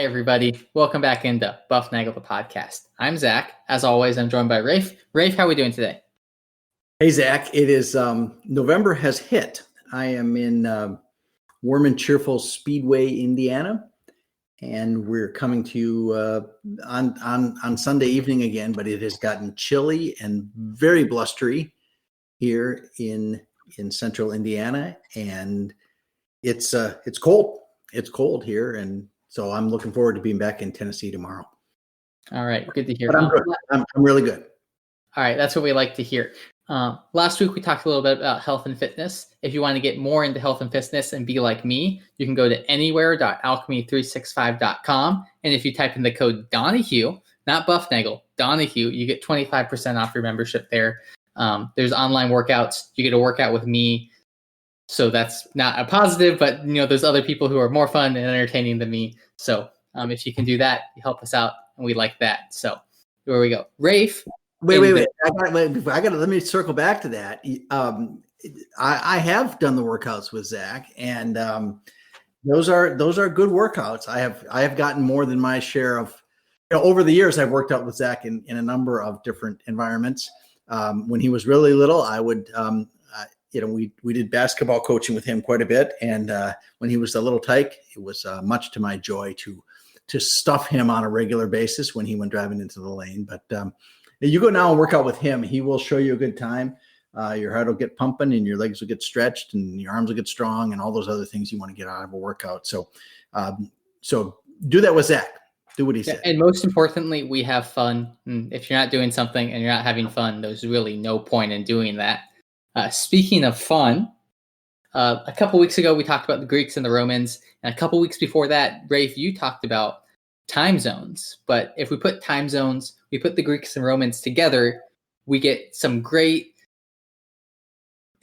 Hi, everybody. Welcome back into Bufnagle, the podcast. I'm Zach. As always, I'm joined by Rafe. Rafe, how are we doing today? Hey, Zach. It is November has hit. I am in warm and cheerful Speedway, Indiana, and we're coming to you on Sunday evening again. But it has gotten chilly and very blustery here in central Indiana, and it's cold. It's cold here, and so I'm looking forward to being back in Tennessee tomorrow. All right, good to hear. But I'm good. I'm really good. All right, that's what we like to hear. Last week, we talked a little bit about health and fitness. If you want to get more into health and fitness and be like me, you can go to anywhere.alchemy365.com. And if you type in the code Donahue, not Bufnagle, Donahue, you get 25% off your membership there. There's online workouts. You get a workout with me. So that's not a positive, but there's other people who are more fun and entertaining than me. So if you can do that, you help us out, and we like that. So here we go. Rafe. Wait. Let me circle back to that. I have done the workouts with Zach, and those are good workouts. I have gotten more than my share of. Over the years, I've worked out with Zach in a number of different environments. When he was really little, I would. We did basketball coaching with him quite a bit, and when he was a little tyke, it was much to my joy to stuff him on a regular basis when he went driving into the lane. But you go now and work out with him. He will show you a good time. Your heart will get pumping, and your legs will get stretched, and your arms will get strong, and all those other things you want to get out of a workout. So do that with Zach. Do what he said. And most importantly, we have fun. If you're not doing something and you're not having fun, there's really no point in doing that. Speaking of fun, a couple weeks ago, we talked about the Greeks and the Romans. And a couple weeks before that, Rafe, you talked about time zones. But if we put time zones, we put the Greeks and Romans together, we get some great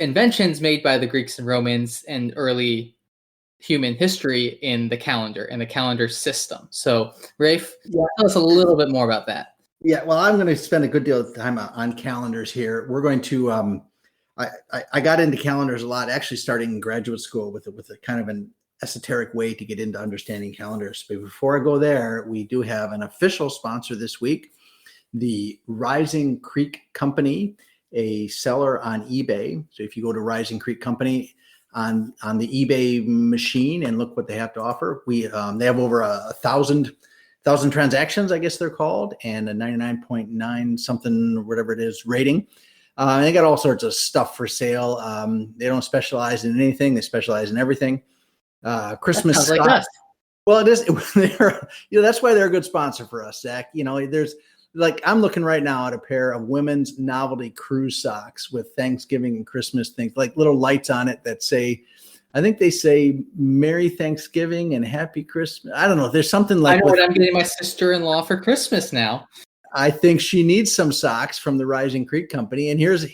inventions made by the Greeks and Romans and early human history in the calendar and the calendar system. So, Rafe, tell us a little bit more about that. Yeah, well, I'm going to spend a good deal of time on calendars here. We're going to I got into calendars a lot, actually starting in graduate school with a kind of an esoteric way to get into understanding calendars. But before I go there, we do have an official sponsor this week, the Rising Creek Company, a seller on eBay. So if you go to Rising Creek Company on the eBay machine and look what they have to offer, they have over 1,000 transactions, I guess they're called, and a 99.9 something, whatever it is, rating. They got all sorts of stuff for sale. They don't specialize in anything. They specialize in everything. Christmas like us. Well, it is. That's why they're a good sponsor for us, Zach. There's I'm looking right now at a pair of women's novelty cruise socks with Thanksgiving and Christmas things, like little lights on it that say, I think they say Merry Thanksgiving and Happy Christmas. I don't know. There's something like. I know what I'm getting my sister-in-law for Christmas now. I think she needs some socks from the Rising Creek Company. And here's a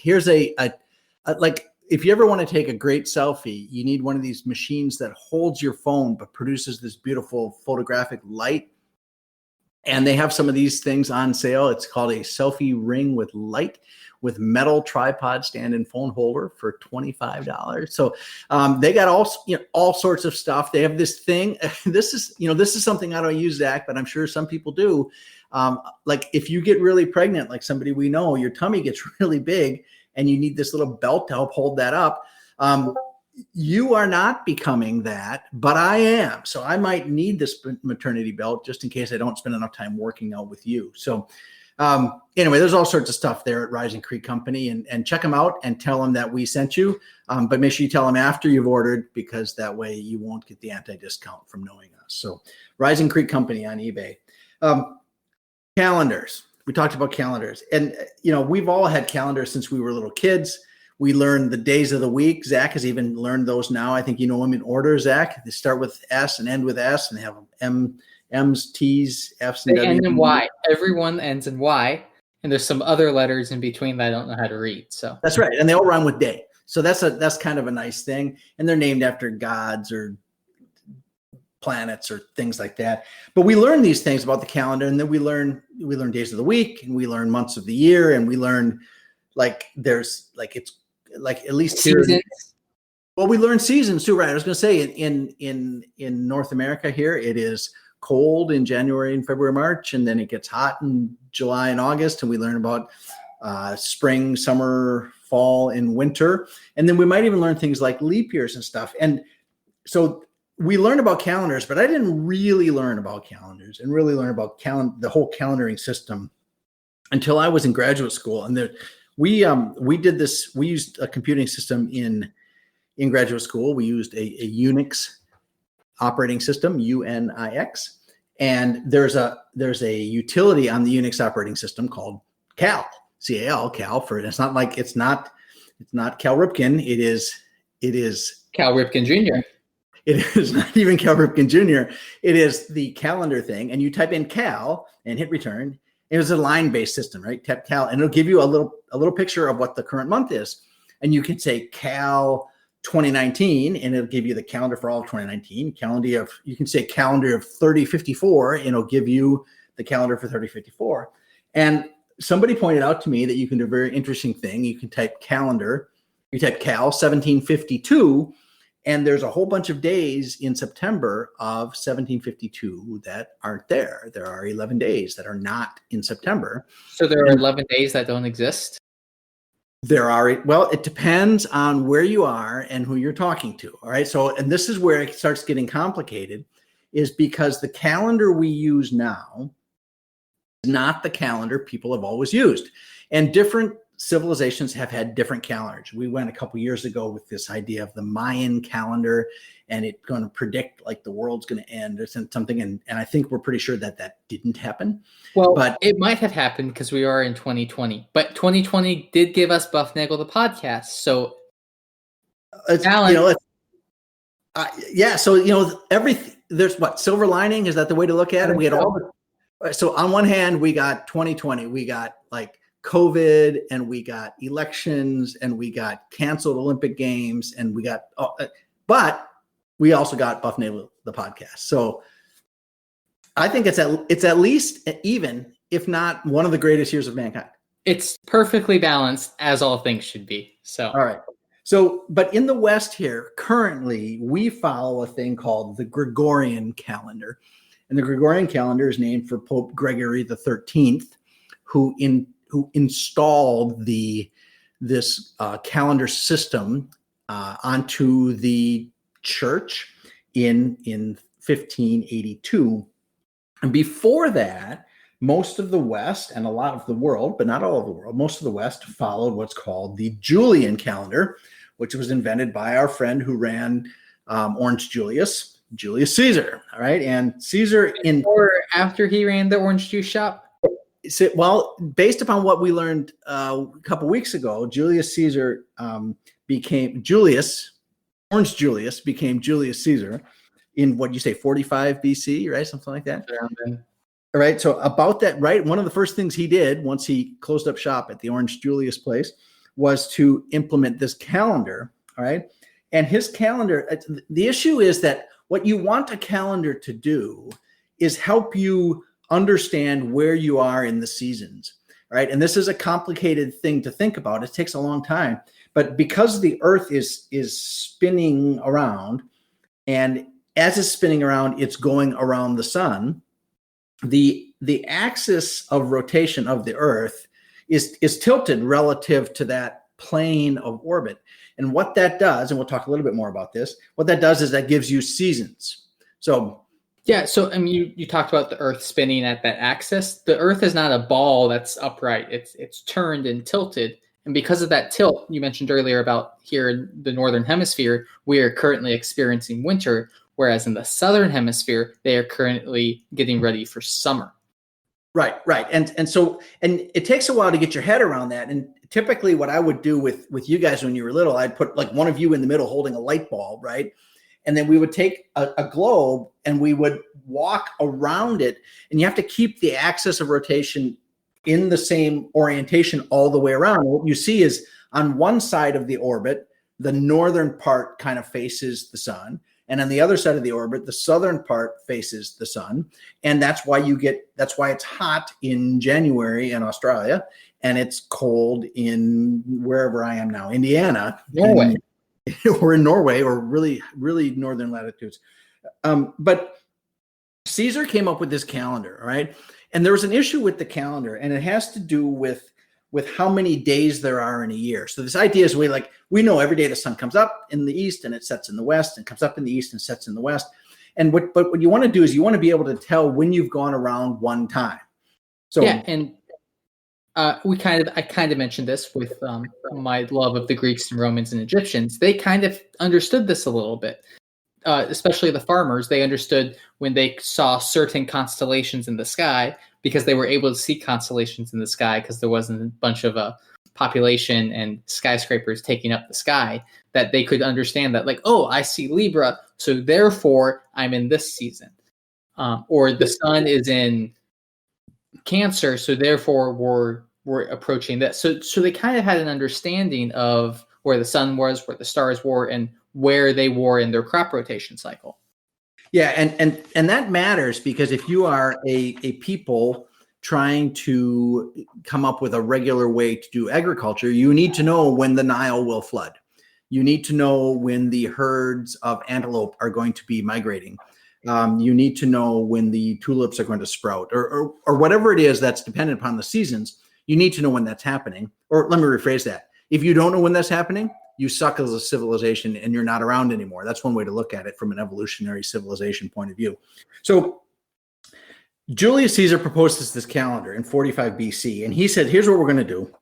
if you ever want to take a great selfie, you need one of these machines that holds your phone but produces this beautiful photographic light. And they have some of these things on sale. It's called a selfie ring with light with metal tripod stand and phone holder for $25. So they got all sorts of stuff. They have this thing. This is something I don't use, Zach, but I'm sure some people do. If you get really pregnant, like somebody we know, your tummy gets really big and you need this little belt to help hold that up. You are not becoming that, but I am. So I might need this maternity belt just in case I don't spend enough time working out with you. So anyway, there's all sorts of stuff there at Rising Creek Company, and check them out and tell them that we sent you. But make sure you tell them after you've ordered, because that way you won't get the anti-discount from knowing us. So Rising Creek Company on eBay. Calendars. We talked about calendars, and we've all had calendars since we were little kids. We learned the days of the week. Zach has even learned those now. I think you know them in order, Zach. They start with S and end with S, and they have M's, T's, F's, and They W's. end in Y. Everyone ends in Y, and there's some other letters in between that I don't know how to read. So that's right, and they all rhyme with day. So that's kind of a nice thing, and they're named after gods or planets or things like that. But we learn these things about the calendar, and then we learn days of the week, and we learn months of the year, and we learn at least seasons. Here. Well, we learn seasons too, right? I was going to say in North America here, it is cold in January and February, March, and then it gets hot in July and August, and we learn about spring, summer, fall, and winter. And then we might even learn things like leap years and stuff. And so we learned about calendars, but I didn't really learn about calendars and really learn about the whole calendaring system until I was in graduate school. And we did this. We used a computing system in graduate school. We used a Unix operating system, UNIX, and there's a utility on the Unix operating system called Cal, Cal. For it's not Cal Ripken. It is Cal Ripken Jr. It is not even Cal Ripken Jr. It is the calendar thing, and you type in Cal and hit return. It was a line-based system, right? Tap Cal, and it'll give you a little picture of what the current month is, and you can say Cal 2019, and it'll give you the calendar for all of 2019. You can say calendar of 3054, and it'll give you the calendar for 3054. And somebody pointed out to me that you can do a very interesting thing. You can type calendar, you type Cal 1752, and there's a whole bunch of days in September of 1752 that aren't there. There are 11 days that are not in September. So there are 11 days that don't exist? Well, it depends on where you are and who you're talking to. All right. So, and this is where it starts getting complicated, is because the calendar we use now is not the calendar people have always used. And different civilizations have had different calendars. We went a couple years ago with this idea of the Mayan calendar, and it's going to predict like the world's going to end or something. And I think we're pretty sure that didn't happen. Well, but it might have happened because we are in 2020. But 2020 did give us Bufnagle the podcast. So, Alan, yeah. So everything. There's silver lining. Is that the way to look at it? We had so on one hand, we got 2020. We got like COVID, and we got elections, and we got canceled Olympic Games, and we got, but we also got Bufnagle the podcast. So I think it's at least even, if not one of the greatest years of mankind. It's perfectly balanced, as all things should be. So all right. So, but in the West here, currently, we follow a thing called the Gregorian calendar, and the Gregorian calendar is named for Pope Gregory the 13th, who installed this calendar system onto the church in 1582. And before that, most of the West and a lot of the world, but not all of the world, most of the West followed what's called the Julian calendar, which was invented by our friend who ran Orange Julius Caesar. All right, and Caesar or after he ran the orange juice shop. Well, based upon what we learned a couple weeks ago, Julius Caesar became Julius Caesar in what you say 45 BC, right? Something like that. Yeah. All right. So about that, right? One of the first things he did once he closed up shop at the Orange Julius place was to implement this calendar. All right. And his calendar, the issue is that what you want a calendar to do is help you understand where you are in the seasons, right? And this is a complicated thing to think about. It takes a long time, but because the Earth is spinning around, and as it's spinning around, it's going around the sun. The axis of rotation of the Earth is tilted relative to that plane of orbit. And what that does, and we'll talk a little bit more about this, what that does is that gives you seasons. So yeah, so I mean, you talked about the Earth spinning at that axis. The Earth is not a ball that's upright. It's turned and tilted. And because of that tilt, you mentioned earlier about here in the Northern Hemisphere, we are currently experiencing winter, whereas in the Southern Hemisphere, they are currently getting ready for summer. Right. And so it takes a while to get your head around that. And typically what I would do with you guys when you were little, I'd put like one of you in the middle holding a light bulb, right? And then we would take a globe and we would walk around it. And you have to keep the axis of rotation in the same orientation all the way around. And what you see is on one side of the orbit, the northern part kind of faces the sun. And on the other side of the orbit, the southern part faces the sun. And that's why it's hot in January in Australia. And it's cold in wherever I am now, Indiana. Norway. Or in Norway, or really, really northern latitudes. But Caesar came up with this calendar, right? And there was an issue with the calendar, and it has to do with how many days there are in a year. So this idea is we know every day the sun comes up in the east and it sets in the west, and comes up in the east and sets in the west. And what you want to do is you want to be able to tell when you've gone around one time. So yeah, and I kind of mentioned this with my love of the Greeks and Romans and Egyptians. They kind of understood this a little bit, especially the farmers. They understood when they saw certain constellations in the sky, because they were able to see constellations in the sky because there wasn't a bunch of population and skyscrapers taking up the sky, that they could understand that, like, oh, I see Libra, so therefore I'm in this season. Or the sun is in Cancer, so therefore we're approaching this. So they kind of had an understanding of where the sun was, where the stars were, and where they were in their crop rotation cycle. Yeah, and that matters, because if you are a people trying to come up with a regular way to do agriculture, you need to know when the Nile will flood. You need to know when the herds of antelope are going to be migrating. You need to know when the tulips are going to sprout, or whatever it is that's dependent upon the seasons. You need to know when that's happening. Or let me rephrase that. If you don't know when that's happening, you suck as a civilization and you're not around anymore. That's one way to look at it from an evolutionary civilization point of view. So Julius Caesar proposes this calendar in 45 BC, and he said, here's what we're going to do.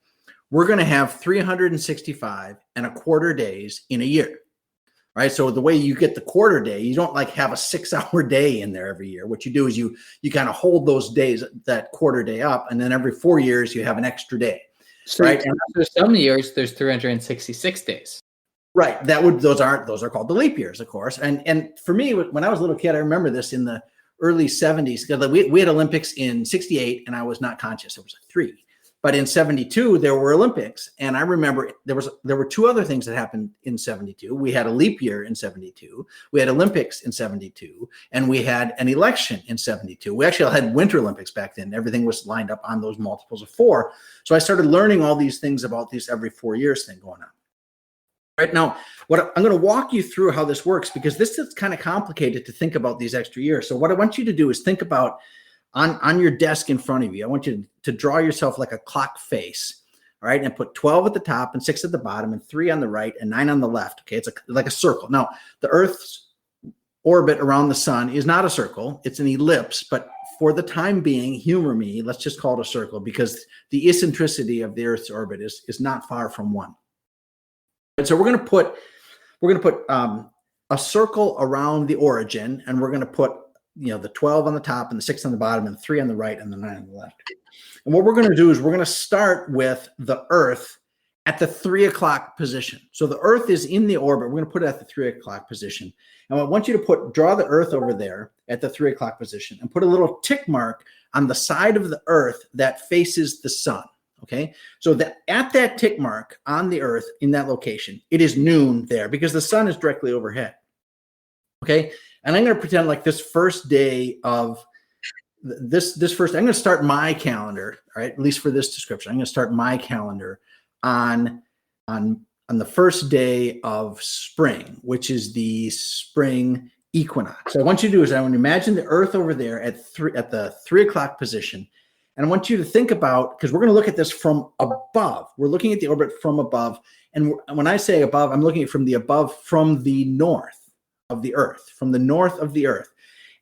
We're going to have 365 and a quarter days in a year. Right. So the way you get the quarter day, you don't have a 6-hour day in there every year. What you do is you kind of hold those days, that quarter day up, and then every 4 years you have an extra day. So right. And after some years, there's 366 days. Right. Those are called the leap years, of course. And for me, when I was a little kid, I remember this in the early 70s, because we had Olympics in 68 and I was not conscious. It was 3. But in 72, there were Olympics. And I remember there were 2 other things that happened in 72. We had a leap year in 72. We had Olympics in 72. And we had an election in 72. We actually had Winter Olympics back then. Everything was lined up on those multiples of 4. So I started learning all these things about these every 4 years thing going on. Right now, I'm going to walk you through how this works, because this is kind of complicated to think about these extra years. So what I want you to do is think about on your desk in front of you. I want you to draw yourself like a clock face, all right, and put 12 at the top and 6 at the bottom and 3 on the right and 9 on the left. Okay, it's like a circle. Now, the Earth's orbit around the sun is not a circle; it's an ellipse. But for the time being, humor me, let's just call it a circle, because the eccentricity of the Earth's orbit is not far from 1. And so we're going to put a circle around the origin, and we're going to put the 12 on the top and the 6 on the bottom and 3 on the right and the 9 on the left. And what we're going to do is we're going to start with the Earth at the 3 o'clock position. So the Earth is in the orbit. We're going to put it at the 3 o'clock position. And I want you to draw the Earth over there at the 3 o'clock position and put a little tick mark on the side of the Earth that faces the sun. Okay, so at that tick mark on the Earth in that location, it is noon there, because the sun is directly overhead. Okay, and I'm going to pretend like this first day of I'm going to start my calendar, all right, at least for this description. I'm going to start my calendar on the first day of spring, which is the spring equinox. So I want you to do is I want to imagine the Earth over there at the 3 o'clock position. And I want you to think about, because we're going to look at this from above. We're looking at the orbit from above. And when I say above, I'm looking at from the north of the Earth, from the north of the Earth.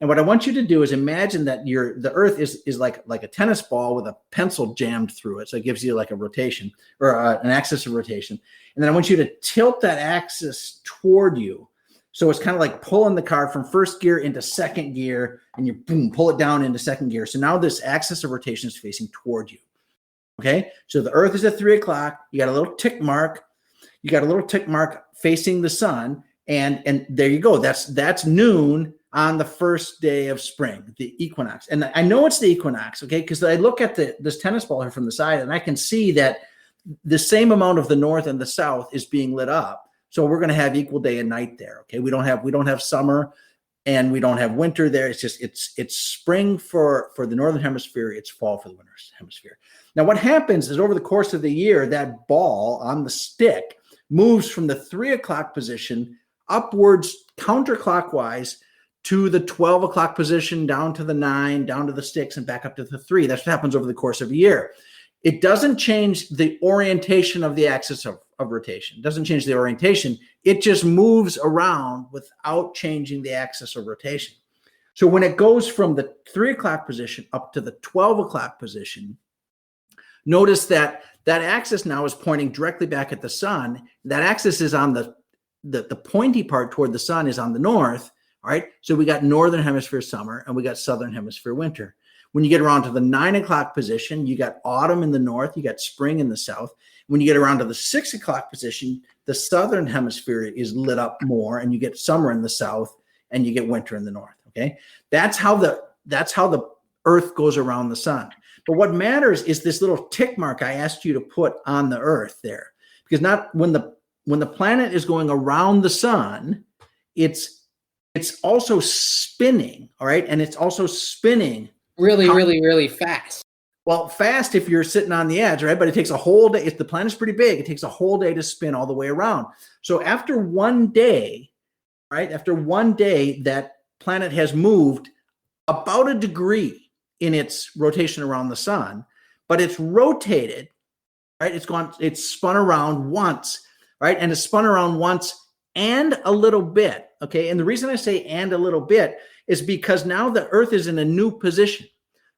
And what I want you to do is imagine that the Earth is like a tennis ball with a pencil jammed through it. So it gives you like a rotation, or an axis of rotation. And then I want you to tilt that axis toward you. So it's kind of like pulling the car from first gear into second gear, and you pull it down into second gear. So now this axis of rotation is facing toward you. Okay, so the Earth is at 3 o'clock. You got a little tick mark. You got a little tick mark facing the sun, and there you go. That's noon on the first day of spring, the equinox. And I know it's the equinox, okay, because I look at this tennis ball here from the side, and I can see that the same amount of the north and the south is being lit up. So we're going to have equal day and night there. Okay, we don't have summer, and we don't have winter there. It's just it's spring for the northern hemisphere. It's fall for the winter hemisphere. Now, what happens is over the course of the year, that ball on the stick moves from the 3 o'clock position upwards counterclockwise to the 12 o'clock position, down to the 9, down to the 6, and back up to the 3. That's what happens over the course of a year. It doesn't change the orientation of the axis of rotation. It doesn't change the orientation. It just moves around without changing the axis of rotation. So when it goes from the 3 o'clock position up to the 12 o'clock position, notice that that axis now is pointing directly back at the sun. That axis is on the pointy part toward the sun is on the north. All right. So we got northern hemisphere summer and we got southern hemisphere winter. When you get around to the 9 o'clock position, you got autumn in the north, you got spring in the south. When you get around to the 6 o'clock position, the southern hemisphere is lit up more and you get summer in the south and you get winter in the north. Okay. That's how the earth goes around the sun. But what matters is this little tick mark I asked you to put on the earth there, because not when the planet is going around the sun, it's also spinning. All right. And it's also spinning really fast. Well, fast if you're sitting on the edge, right? But it takes a whole day. If the planet's pretty big, it takes a whole day to spin all the way around. So after one day, right? After one day, that planet has moved about a degree in its rotation around the sun, but it's rotated, right? It's spun around once, right? And it's spun around once and a little bit, okay? And the reason I say and a little bit is because now the Earth is in a new position,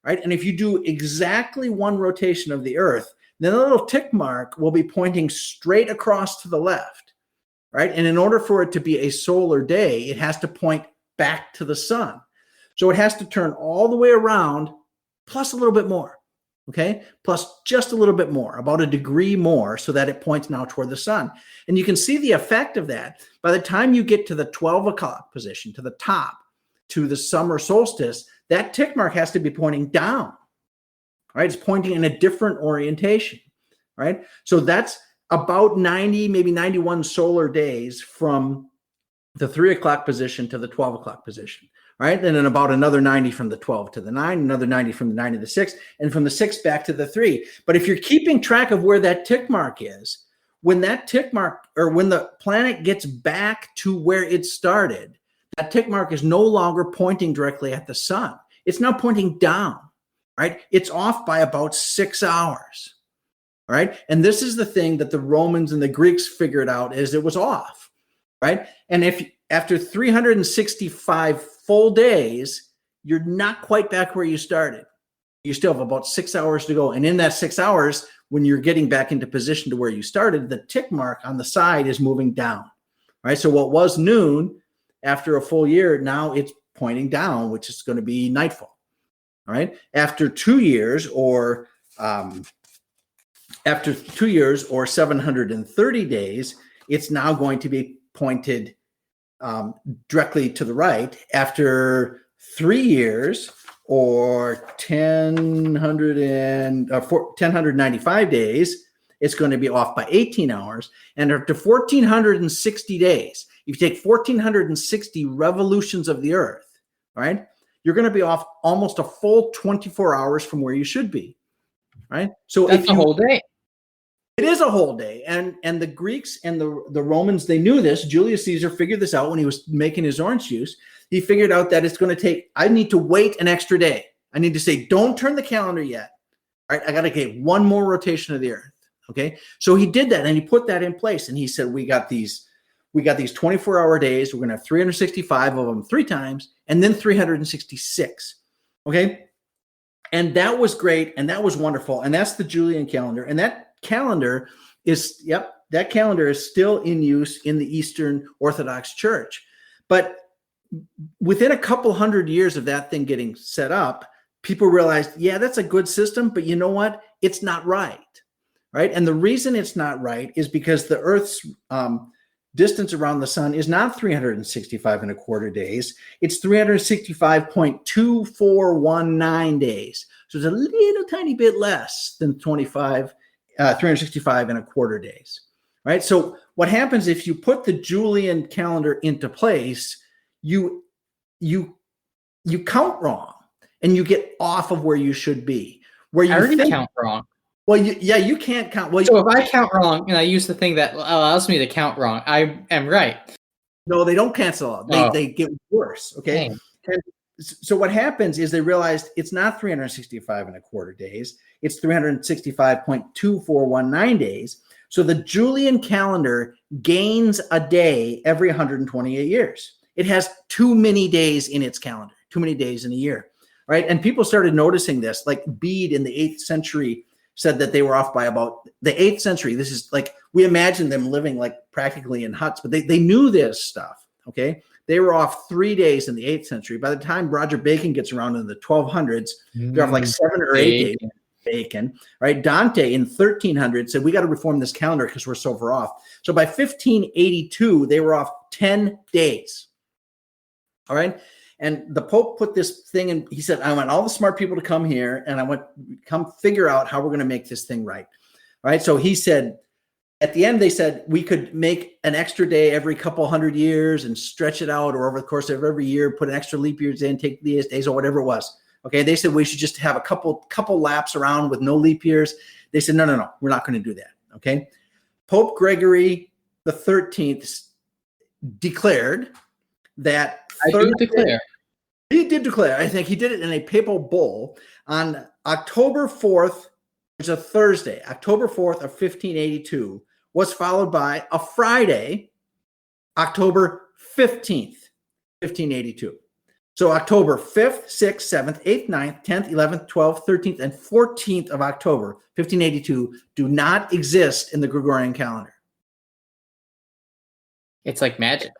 right? And if you do exactly one rotation of the Earth, then the little tick mark will be pointing straight across to the left, right? And in order for it to be a solar day, it has to point back to the sun. So it has to turn all the way around plus a little bit more, okay? Plus just a little bit more, about a degree more, so that it points now toward the sun. And you can see the effect of that. By the time you get to the 12 o'clock position, to the top, to the summer solstice, that tick mark has to be pointing down, right? It's pointing in a different orientation, right? So that's about 90, maybe 91 solar days from the 3 o'clock position to the 12 o'clock position, right? And then about another 90 from the 12 to the 9, another 90 from the 9 to the 6, and from the 6 back to the 3. But if you're keeping track of where that tick mark is, when that tick mark, or when the planet gets back to where it started, that tick mark is no longer pointing directly at the sun. It's now pointing down, right? It's off by about 6 hours, right? And this is the thing that the Romans and the Greeks figured out, is it was off, right? And if after 365 full days, you're not quite back where you started. You still have about 6 hours to go. And in that 6 hours, when you're getting back into position to where you started, the tick mark on the side is moving down, right? So what was noon after a full year, now it's pointing down, which is going to be nightfall. All right. After 2 years or 730 days, it's now going to be pointed directly to the right. After 3 years or 1095 days, it's going to be off by 18 hours. And after 1460 days, if you take 1460 revolutions of the Earth, right, you're going to be off almost a full 24 hours from where you should be, right? So that's a whole day. It is a whole day. And the Greeks and the Romans, they knew this. Julius Caesar figured this out when he was making his orange juice. He figured out that it's going to take, I need to wait an extra day. I need to say, don't turn the calendar yet. All right, I got to get one more rotation of the Earth. Okay, so he did that and he put that in place. And he said, we got these 24-hour days. We're going to have 365 of them 3 times, and then 366. Okay. And that was great. And that was wonderful. And that's the Julian calendar. And that calendar is still in use in the Eastern Orthodox Church. But within a couple hundred years of that thing getting set up, people realized, yeah, that's a good system, but you know what? It's not right. Right. And the reason it's not right is because the Earth's distance around the sun is not 365.25 days. It's 365.2419 days. So it's a little tiny bit less than 365.25 days. Right. So what happens if you put the Julian calendar into place, you count wrong and you get off of where you should be. Where you I already count wrong. Well, you can't count. Well, so if I count wrong and I use the thing that allows me to count wrong, I am right. No, they don't cancel out. They get worse. Okay. Dang. And so what happens is they realized it's not 365 and a quarter days. It's 365.2419 days. So the Julian calendar gains a day every 128 years. It has too many days in its calendar, too many days in a year, right? And people started noticing this. Like Bede in the 8th century said that they were off by about the 8th century. This is like, we imagine them living like practically in huts, but they knew this stuff, okay? They were off 3 days in the 8th century. By the time Roger Bacon gets around in the 1200s, they're off like 7 or 8 days. Bacon, right? Dante in 1300 said, we got to reform this calendar because we're so far off. So by 1582, they were off 10 days. All right. And the Pope put this thing in, he said, I want all the smart people to come here and I want come figure out how we're going to make this thing right. All right. So he said, at the end, they said we could make an extra day every couple hundred years and stretch it out, or over the course of every year, put an extra leap years in, take these days or whatever it was. Okay. They said we should just have a couple laps around with no leap years. They said, no, we're not going to do that. Okay. Pope Gregory the 13th declared that he did declare, I think he did it in a papal bull on October 4th, which is a Thursday, October 4th of 1582, was followed by a Friday, October 15th, 1582. So October 5th, 6th, 7th, 8th, 9th, 10th, 11th, 12th, 13th, and 14th of October, 1582, do not exist in the Gregorian calendar. It's like magic.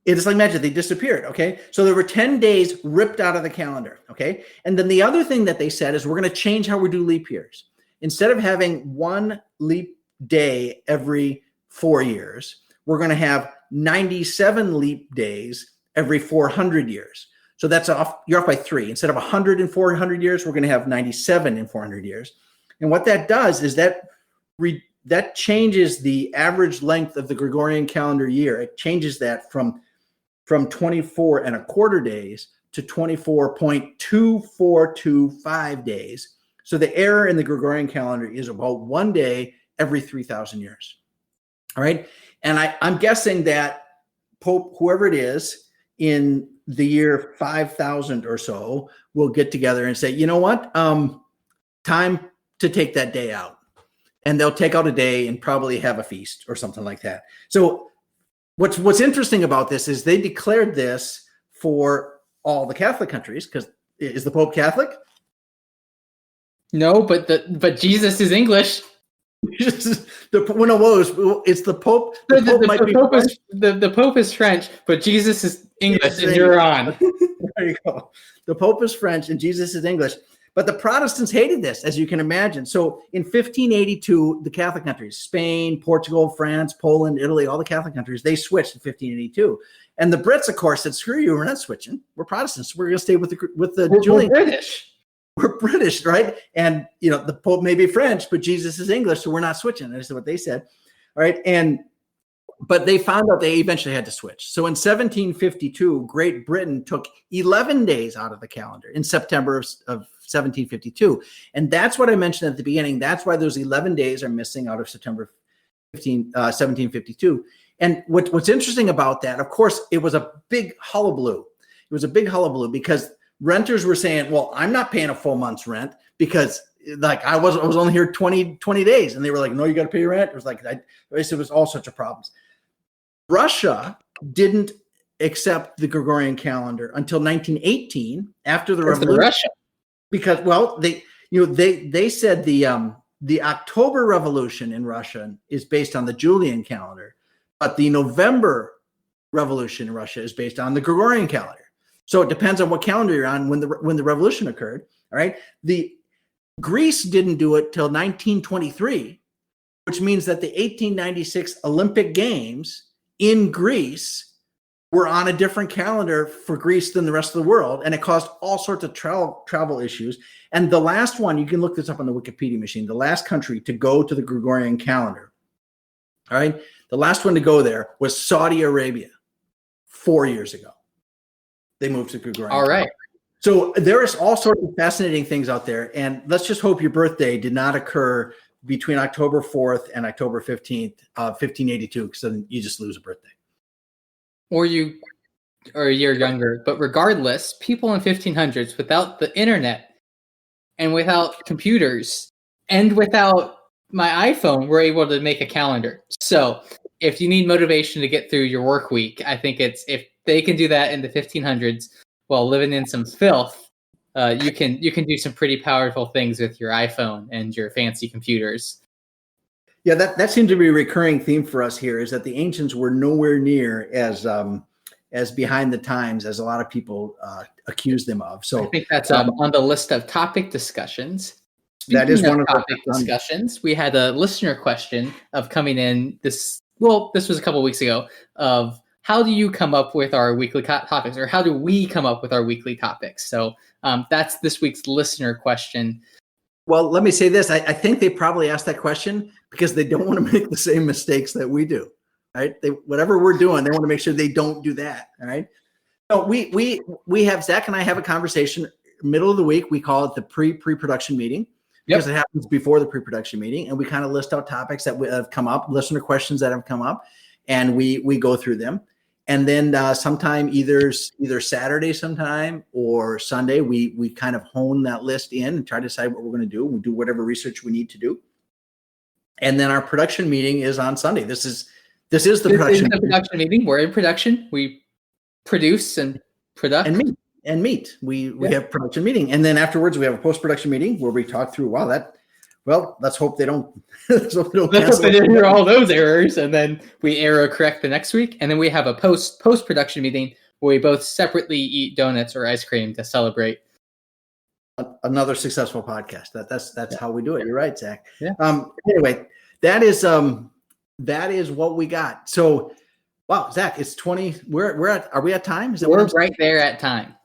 It is like magic. They disappeared, okay? So there were 10 days ripped out of the calendar, okay? And then the other thing that they said is we're going to change how we do leap years. Instead of having one leap day every 4 years, we're going to have 97 leap days every 400 years. So that's off. You're off by 3. Instead of 100 in 400 years, we're going to have 97 in 400 years. And what that does is that changes the average length of the Gregorian calendar year. It changes that from 24 and a quarter days to 24.2425 days. So the error in the Gregorian calendar is about 1 day every 3,000 years. All right. And I'm guessing that Pope, whoever it is, in the year 5,000 or so, will get together and say, you know what? Time to take that day out. And they'll take out a day and probably have a feast or something like that. So what's interesting about this is they declared this for all the Catholic countries, because is the Pope Catholic? No, but Jesus is English. It's the Pope. The Pope is French, but Jesus is English, and you're on. There you go. The Pope is French and Jesus is English. But the Protestants hated this, as you can imagine. So in 1582, the Catholic countries, Spain, Portugal, France, Poland, Italy, all the Catholic countries, they switched in 1582. And the Brits, of course, said, screw you, we're not switching. We're Protestants. We're going to stay with the Julian. We're British. We're British, right? And, the Pope may be French, but Jesus is English, so we're not switching. That's what they said. All right. But they found out they eventually had to switch. So in 1752, Great Britain took 11 days out of the calendar in September of 1752. And that's what I mentioned at the beginning. That's why those 11 days are missing out of September 1752. And what's interesting about that, of course, it was a big hullabaloo. It was a big hullabaloo because renters were saying, well, I'm not paying a full month's rent because I was only here 20 days. And they were like, no, you got to pay your rent. It was like, it was all sorts of problems. Russia didn't accept the Gregorian calendar until 1918 after the revolution. Russia. Because, well, they said the October Revolution in Russia is based on the Julian calendar, but the November Revolution in Russia is based on the Gregorian calendar. So it depends on what calendar you're on when the revolution occurred. All right. Greece didn't do it till 1923, which means that the 1896 Olympic Games in Greece were on a different calendar for Greece than the rest of the world. And it caused all sorts of travel issues. And the last one, you can look this up on the Wikipedia machine, the last country to go to the Gregorian calendar. All right. The last one to go there was Saudi Arabia 4 years ago. They moved to Gregorian. All right. So there is all sorts of fascinating things out there. And let's just hope your birthday did not occur between October 4th and October 15th, 1582, because then you just lose a birthday. or you are a year younger. But regardless, people in 1500s without the internet and without computers and without my iPhone were able to make a calendar. So if you need motivation to get through your work week, I think it's if they can do that in the 1500s while living in some filth, you can do some pretty powerful things with your iPhone and your fancy computers. Yeah, that seems to be a recurring theme for us here, is that the ancients were nowhere near as behind the times as a lot of people accuse them of. So I think that's on the list of topic discussions. That is one of topic discussions. We had a listener question of coming in this was a couple of weeks ago, of how do you come up with our weekly topics, or how do we come up with our weekly topics? So that's this week's listener question. Well, let me say this. I think they probably asked that question because they don't want to make the same mistakes that we do, right? Whatever we're doing, they want to make sure they don't do that, all right? So we have, Zach and I have a conversation middle of the week. We call it the pre-production meeting. Because it happens before the pre-production meeting, and we kind of list out topics that have come up, listener questions that have come up, and we go through them. And then sometime either Saturday sometime or Sunday, we kind of hone that list in and try to decide what we're going to do. We do whatever research we need to do. And then our production meeting is on Sunday. This is the production meeting. We're in production. We produce and product. And meet. We have production meeting, and then afterwards we have a post-production meeting where we talk through. Let's hope they don't. Let's hope they didn't hear all those errors, and then we error correct the next week, and then we have a post-production meeting where we both separately eat donuts or ice cream to celebrate another successful podcast. That's how we do it. You're right, Zach. Yeah. Anyway, that is what we got. So, wow, Zach, it's 20. Are we at time? We're right there at time.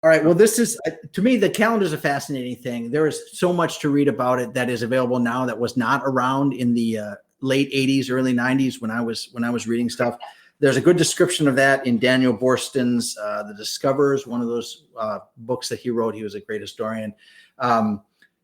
All right. Well, this is, to me, the calendar is a fascinating thing. There is so much to read about it that is available now that was not around in the late 80s, early 90s when I was reading stuff. There's a good description of that in Daniel Borsten's The Discoverers, one of those books that he wrote. He was a great historian.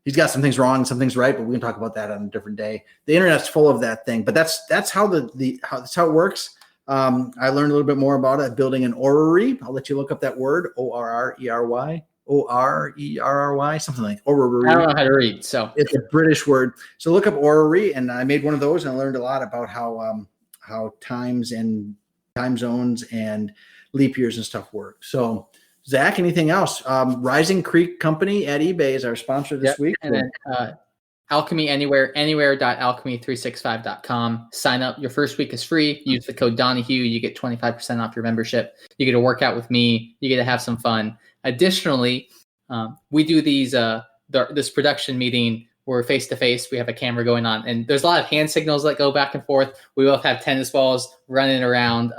He's got some things wrong, some things right, but we can talk about that on a different day. The internet's full of that thing, but that's how that's how it works. I learned a little bit more about it, building an orrery. I'll let you look up that word, O-R-R-E-R-Y, O-R-E-R-R-Y, something like orrery. I don't know how to read, so. It's a British word. So look up orrery, and I made one of those, and I learned a lot about how times and time zones and leap years and stuff work. So, Zach, anything else? Rising Creek Company at eBay is our sponsor this week. And then Alchemy anywhere.alchemy365.com. Sign up. Your first week is free. Use the code Donahue. You get 25% off your membership. You get to work out with me. You get to have some fun. Additionally, we do these this production meeting. We're face to face. We have a camera going on, and there's a lot of hand signals that go back and forth. We both have tennis balls running around.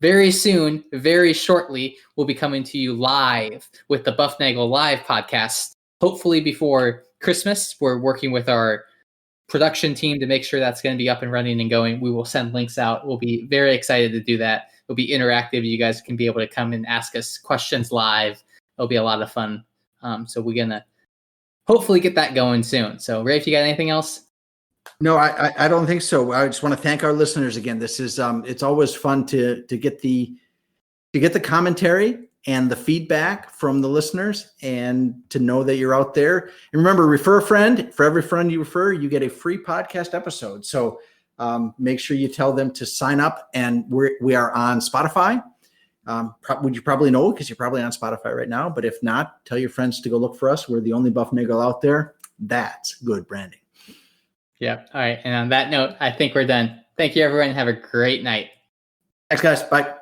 Very soon, very shortly, we'll be coming to you live with the Bufnagle Live podcast. Hopefully before Christmas. We're working with our production team to make sure that's going to be up and running and going. We will send links out. We'll be very excited to do that. It'll be interactive. You guys can be able to come and ask us questions live. It'll be a lot of fun. So we're going to hopefully get that going soon. So, Rafe, you got anything else? No, I don't think so. I just want to thank our listeners again. This is it's always fun to get the commentary and the feedback from the listeners, and to know that you're out there. And remember, refer a friend. For every friend you refer, you get a free podcast episode. So make sure you tell them to sign up. And we are on Spotify. Would you probably know, because you're probably on Spotify right now. But if not, tell your friends to go look for us. We're the only bufnagle out there. That's good branding. Yeah. All right. And on that note, I think we're done. Thank you, everyone. Have a great night. Thanks, guys. Bye.